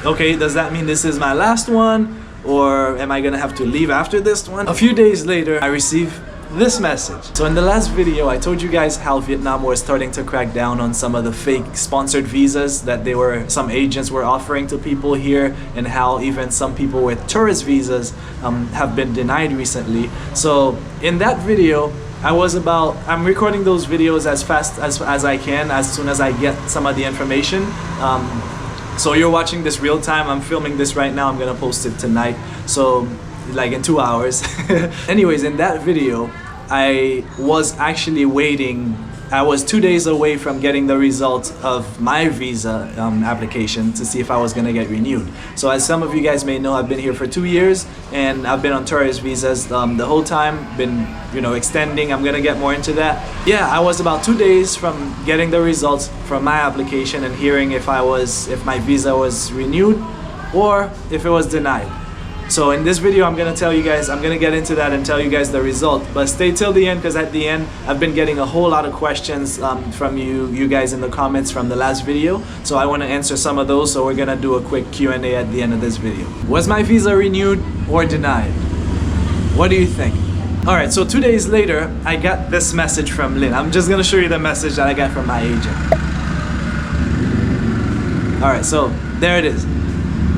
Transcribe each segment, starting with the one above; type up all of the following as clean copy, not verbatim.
okay, does that mean this is my last one? Or am I gonna have to leave after this one? A few days later, I received this message. So in the last video, I told you guys how Vietnam was starting to crack down on some of the fake sponsored visas that some agents were offering to people here, and how even some people with tourist visas have been denied recently. So in that video, I'm recording those videos as fast as I can, as soon as I get some of the information. So you're watching this real time. I'm filming this right now. I'm gonna post it tonight. So like in 2 hours. Anyways, in that video, I was actually waiting. I was 2 days away from getting the results of my visa application to see if I was gonna get renewed. So as some of you guys may know, I've been here for 2 years and I've been on tourist visas the whole time, been extending. I'm gonna get more into that. Yeah, I was about 2 days from getting the results from my application and hearing if my visa was renewed or if it was denied. So in this video, I'm gonna get into that and tell you guys the result. But stay till the end, because at the end, I've been getting a whole lot of questions from you guys in the comments from the last video. So I want to answer some of those. So we're gonna do a quick Q&A at the end of this video. Was my visa renewed or denied? What do you think? All right, so 2 days later, I got this message from Lynn. I'm just gonna show you the message that I got from my agent. All right, so there it is.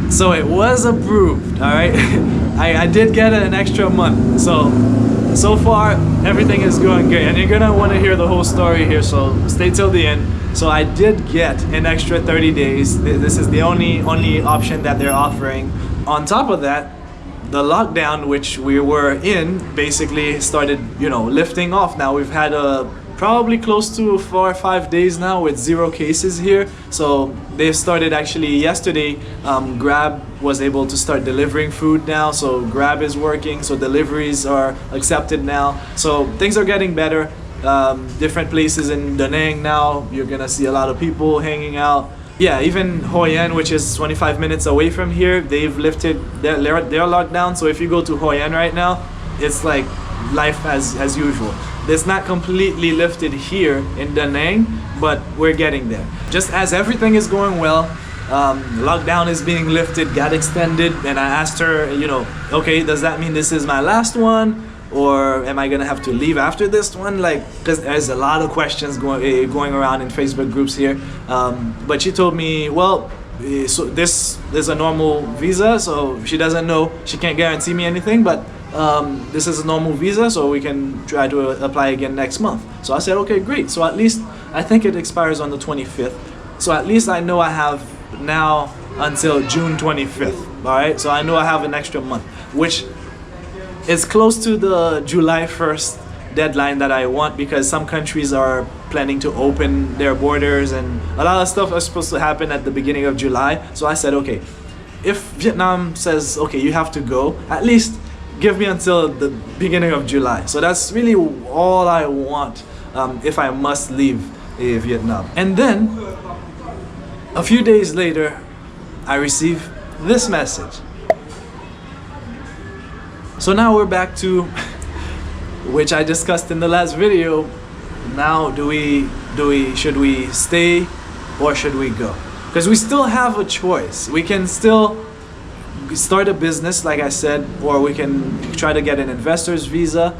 So it was approved, all right? I did get an extra month. So far, everything is going great. And you're gonna wanna hear the whole story here, so stay till the end. So I did get an extra 30 days. This is the only option that they're offering. On top of that, the lockdown, which we were in, basically started, lifting off. Now we've had probably close to 4 or 5 days now with 0 cases here. So they've started actually yesterday. Grab was able to start delivering food now. So Grab is working. So deliveries are accepted now. So things are getting better. Different places in Da Nang now, you're gonna see a lot of people hanging out. Yeah, even Hoi An, which is 25 minutes away from here, they've lifted their lockdown. So if you go to Hoi An right now, it's like life as usual. It's not completely lifted here in Da Nang, but we're getting there. Just as everything is going well, lockdown is being lifted, got extended, and I asked her, okay, does that mean this is my last one? Or am I gonna have to leave after this one? Because there's a lot of questions going around in Facebook groups here. But she told me, well, so this is a normal visa, so she doesn't know, she can't guarantee me anything, but this is a normal visa, so we can try to apply again next month. So I said, okay, great. So at least, I think it expires on the 25th. So at least I know I have now until June 25th, all right? So I know I have an extra month, which is close to the July 1st deadline that I want, because some countries are planning to open their borders and a lot of stuff is supposed to happen at the beginning of July. So I said, okay, if Vietnam says, okay, you have to go, at least give me until the beginning of July. So that's really all I want if I must leave Vietnam. And then a few days later, I received this message. So now we're back to which I discussed in the last video. Now should we stay or should we go? Because we still have a choice. We can still start a business, like I said, or we can try to get an investor's visa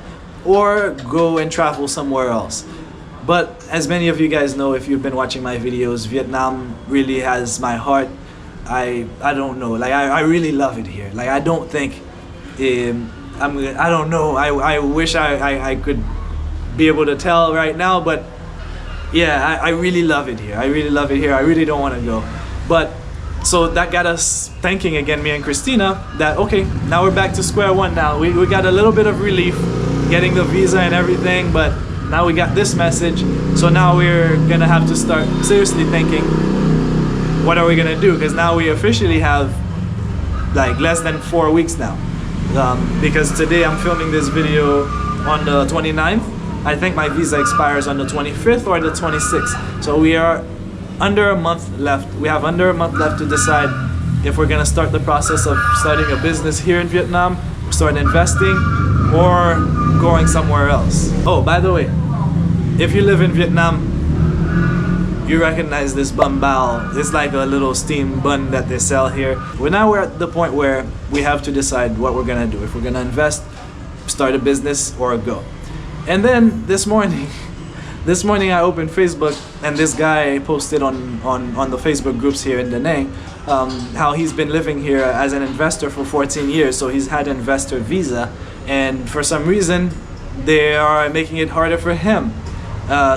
or go and travel somewhere else. But as many of you guys know, if you've been watching my videos, Vietnam really has my heart. I don't know, I really love it here. I don't think I don't know, I wish I could be able to tell right now, but yeah, I really love it here. I really love it here. I really don't want to go. But so that got us thinking again, me and Christina, that okay, now we're back to square one now. We got a little bit of relief getting the visa and everything, but now we got this message. So now we're gonna have to start seriously thinking, what are we gonna do? Because now we officially have less than 4 weeks now. Because today I'm filming this video on the 29th. I think my visa expires on the 25th or the 26th. So we are under a month left. We have under a month left to decide if we're gonna start the process of starting a business here in Vietnam, start investing, or going somewhere else. Oh, by the way, if you live in Vietnam, you recognize this bambao. It's like a little steam bun that they sell here. We're at the point where we have to decide what we're gonna do. If we're gonna invest, start a business, or go. And then this morning I opened Facebook, and this guy posted on the Facebook groups here in Da Nang how he's been living here as an investor for 14 years. So he's had an investor visa, and for some reason they are making it harder for him.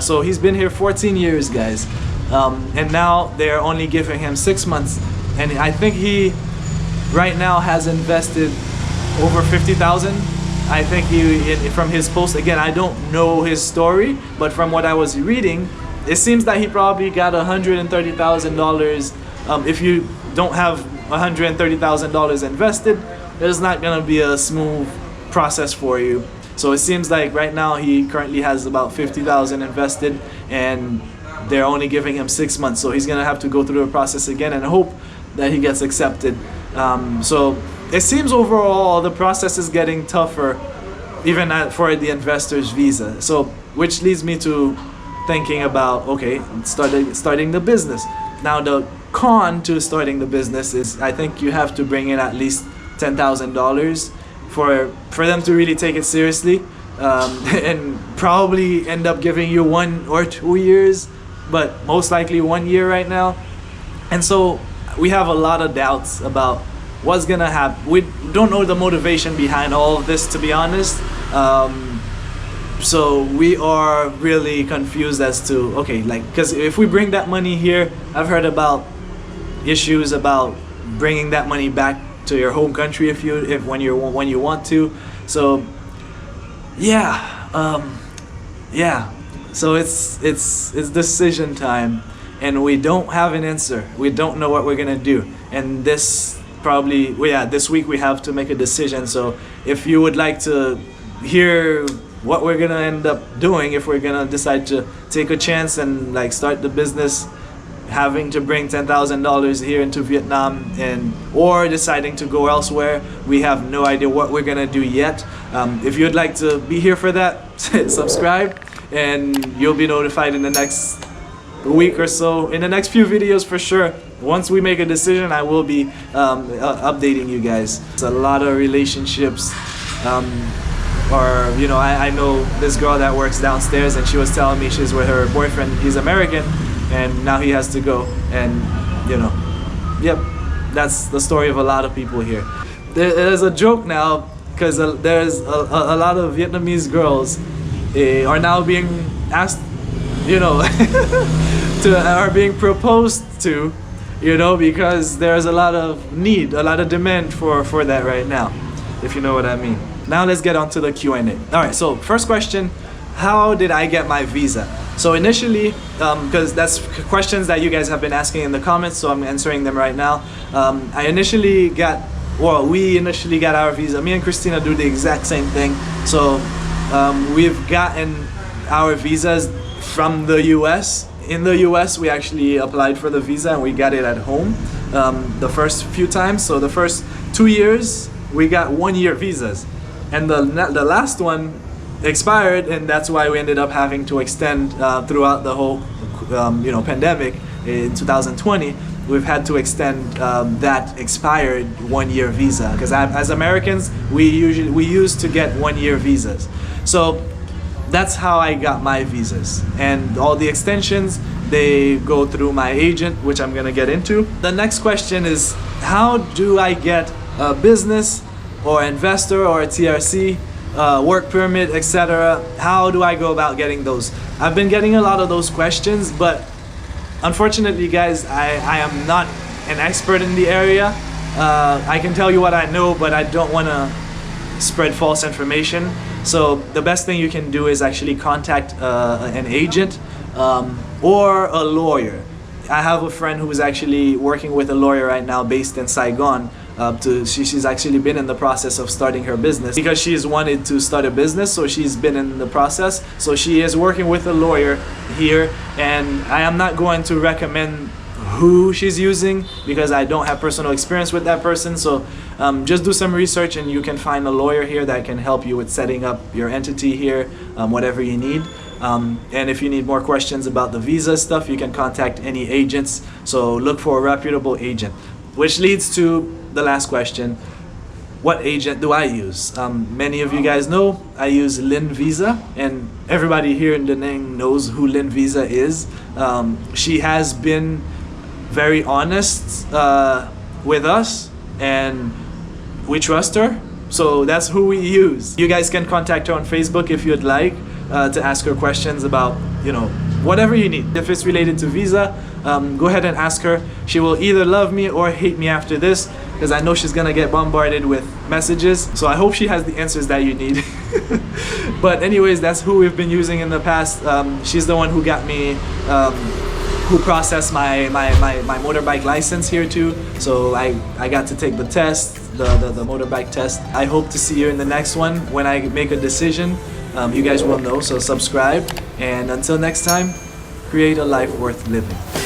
So he's been here 14 years, guys, and now they're only giving him 6 months, and I think he right now has invested over 50,000. I think from his post, again, I don't know his story, but from what I was reading, it seems that he probably got $130,000. If you don't have $130,000 invested, it's not gonna be a smooth process for you. So it seems like right now he currently has about 50,000 invested, and they're only giving him 6 months. So he's gonna have to go through the process again and hope that he gets accepted. So it seems overall the process is getting tougher, even for the investor's visa. So which leads me to thinking about, okay, starting the business. Now the con to starting the business is I think you have to bring in at least $10,000 for them to really take it seriously, and probably end up giving you 1 or 2 years, but most likely 1 year right now. And so we have a lot of doubts about what's gonna happen. We don't know the motivation behind all of this, to be honest. So we are really confused as to, okay, like, because if we bring that money here, I've heard about issues about bringing that money back to your home country when you want to. So yeah, so it's decision time, and we don't have an answer. We don't know what we're gonna do, and this week we have to make a decision. So if you would like to hear what we're gonna end up doing, if we're gonna decide to take a chance and like start the business, having to bring $10,000 here into Vietnam, or deciding to go elsewhere, we have no idea what we're gonna do yet. If you'd like to be here for that, subscribe, and you'll be notified in the next week or so, in the next few videos for sure. Once we make a decision, I will be updating you guys. It's a lot of relationships. Or, you know, I know this girl that works downstairs, and she was telling me she's with her boyfriend. He's American, and now he has to go. And, you know, yep, that's the story of a lot of people here. There's a joke now, because there's a lot of Vietnamese girls are now being asked, you know, are being proposed to, you know, because there's a lot of need, a lot of demand for that right now, if you know what I mean. Now let's get on to the Q&A. Alright, so first question, how did I get my visa? So initially, because that's questions that you guys have been asking in the comments, so I'm answering them right now. We initially got our visa. Me and Christina do the exact same thing. So we've gotten our visas from the US. In the US, we actually applied for the visa and we got it at home the first few times. So the first 2 years, we got 1 year visas. And the last one expired, and that's why we ended up having to extend throughout the whole pandemic in 2020. We've had to extend that expired 1 year visa, because as Americans we used to get 1 year visas. So that's how I got my visas, and all the extensions, they go through my agent, which I'm gonna get into. The next question is, how do I get a business or investor or a TRC, work permit, etc.? How do I go about getting those? I've been getting a lot of those questions, but unfortunately, guys, I am not an expert in the area. I can tell you what I know, but I don't want to spread false information. So the best thing you can do is actually contact an agent or a lawyer. I have a friend who is actually working with a lawyer right now based in Saigon. She's actually been in the process of starting her business, because she's wanted to start a business, so she's been in the process. So she is working with a lawyer here, and I am not going to recommend who she's using because I don't have personal experience with that person. So just do some research and you can find a lawyer here that can help you with setting up your entity here, whatever you need. And if you need more questions about the visa stuff, you can contact any agents. So look for a reputable agent. Which leads to the last question. What agent do I use? Many of you guys know I use Lynn Visa, and everybody here in Da Nang knows who Lynn Visa is. She has been very honest with us, and we trust her. So that's who we use. You guys can contact her on Facebook if you'd like to ask her questions about, whatever you need. If it's related to visa, go ahead and ask her. She will either love me or hate me after this, because I know she's gonna get bombarded with messages. So I hope she has the answers that you need. But anyways, that's who we've been using in the past. She's the one who got me, who processed my motorbike license here too. So I got to take the test, the motorbike test. I hope to see you in the next one. When I make a decision, you guys will know, so subscribe. And until next time, create a life worth living.